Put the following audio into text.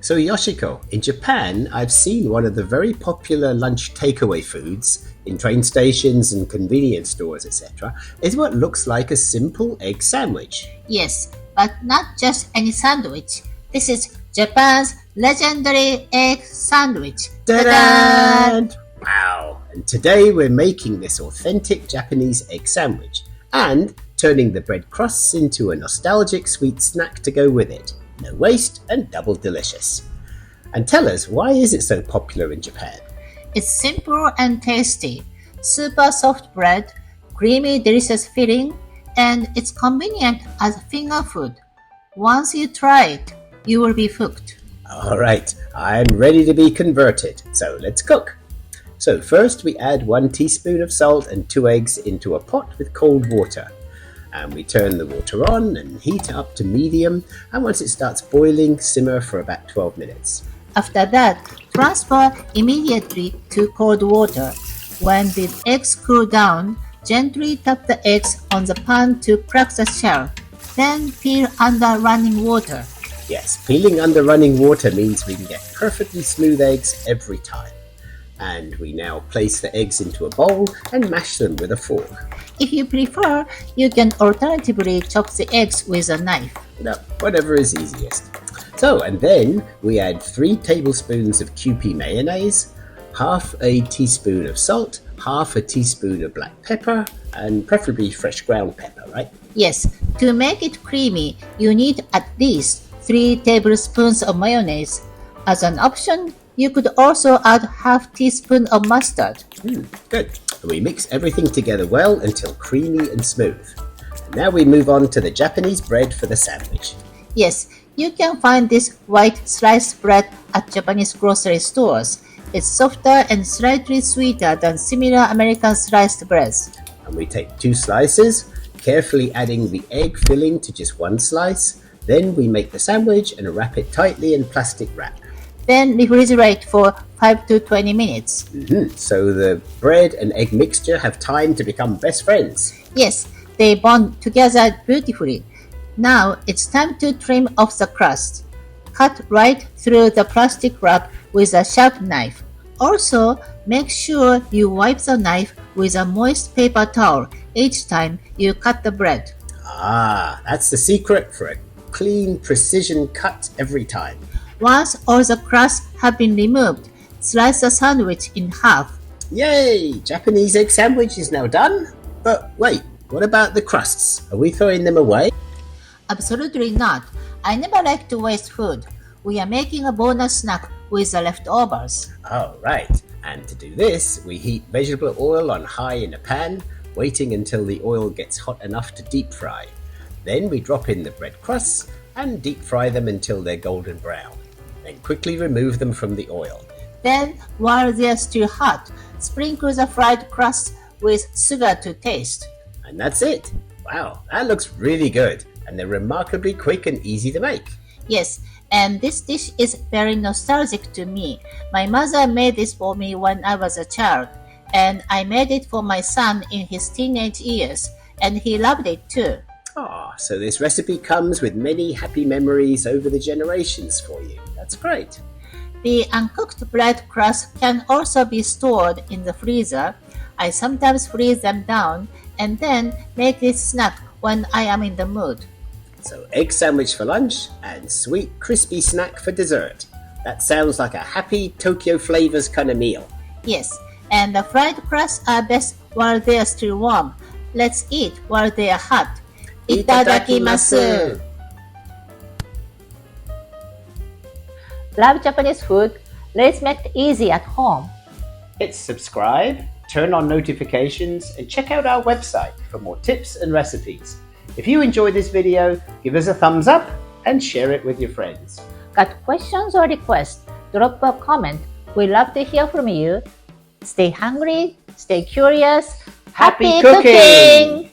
So Yoshiko, in Japan, I've seen one of the very popular lunch takeaway foods in train stations and convenience stores, etc., is what looks like a simple egg sandwich. Yes, but not just any sandwich. This is Japan's legendary egg sandwich. Ta-da! Wow! And today we're making this authentic Japanese egg sandwich and turning the bread crusts into a nostalgic sweet snack to go with it. No waste and double delicious. And tell us, why is it so popular in Japan? It's simple and tasty. Super soft bread, creamy delicious filling, and it's convenient as finger food. Once you try it, you will be hooked. Alright, I'm ready to be converted, so let's cook. So first we add 1 teaspoon of salt and 2 eggs into a pot with cold water. And we turn the water on and heat up to medium, and once it starts boiling, simmer for about 12 minutes. After that, transfer immediately to cold water. When the eggs cool down, gently tap the eggs on the pan to crack the shell. Then peel under running water. Yes, peeling under running water means we can get perfectly smooth eggs every time. And we now place the eggs into a bowl and mash them with a fork. If you prefer, you can alternatively chop the eggs with a knife. No, whatever is easiest. So, and then we add 3 tablespoons of Kewpie mayonnaise, half a teaspoon of salt, half a teaspoon of black pepper, and preferably fresh ground pepper, right? Yes, to make it creamy, you need at least 3 tablespoons of mayonnaise. As an option, you could also add half teaspoon of mustard. Good. And we mix everything together well until creamy and smooth. And now we move on to the Japanese bread for the sandwich. Yes, you can find this white sliced bread at Japanese grocery stores. It's softer and slightly sweeter than similar American sliced breads. And we take 2 slices, carefully adding the egg filling to just 1 slice. Then we make the sandwich and wrap it tightly in plastic wrap. Then refrigerate for 5 to 20 minutes. So the bread and egg mixture have time to become best friends. Yes, they bond together beautifully. Now it's time to trim off the crust. Cut right through the plastic wrap with a sharp knife. Also, make sure you wipe the knife with a moist paper towel each time you cut the bread. Ah, that's the secret for a clean precision cut every time. Once all the crusts have been removed, slice the sandwich in half. Yay! Japanese egg sandwich is now done. But wait, what about the crusts? Are we throwing them away? Absolutely not. I never like to waste food. We are making a bonus snack with the leftovers. Oh, right. And to do this, we heat vegetable oil on high in a pan, waiting until the oil gets hot enough to deep fry. Then we drop in the bread crusts and deep fry them until they're golden brown. Then quickly remove them from the oil. Then, while they're still hot, sprinkle the fried crust with sugar to taste. And that's it. Wow, that looks really good. And they're remarkably quick and easy to make. Yes, and this dish is very nostalgic to me. My mother made this for me when I was a child, and I made it for my son in his teenage years, and he loved it too. Ah, so this recipe comes with many happy memories over the generations for you. That's great. The uncooked bread crust can also be stored in the freezer. I sometimes freeze them down and then make this snack when I am in the mood. So egg sandwich for lunch and sweet crispy snack for dessert. That sounds like a happy Tokyo flavors kind of meal. Yes, and the fried crusts are best while they are still warm. Let's eat while they are hot. Itadakimasu! Love Japanese food? Let's make it easy at home. Hit subscribe, turn on notifications, and check out our website for more tips and recipes. If you enjoyed this video, give us a thumbs up and share it with your friends. Got questions or requests? Drop a comment. We love to hear from you. Stay hungry, stay curious. Happy cooking!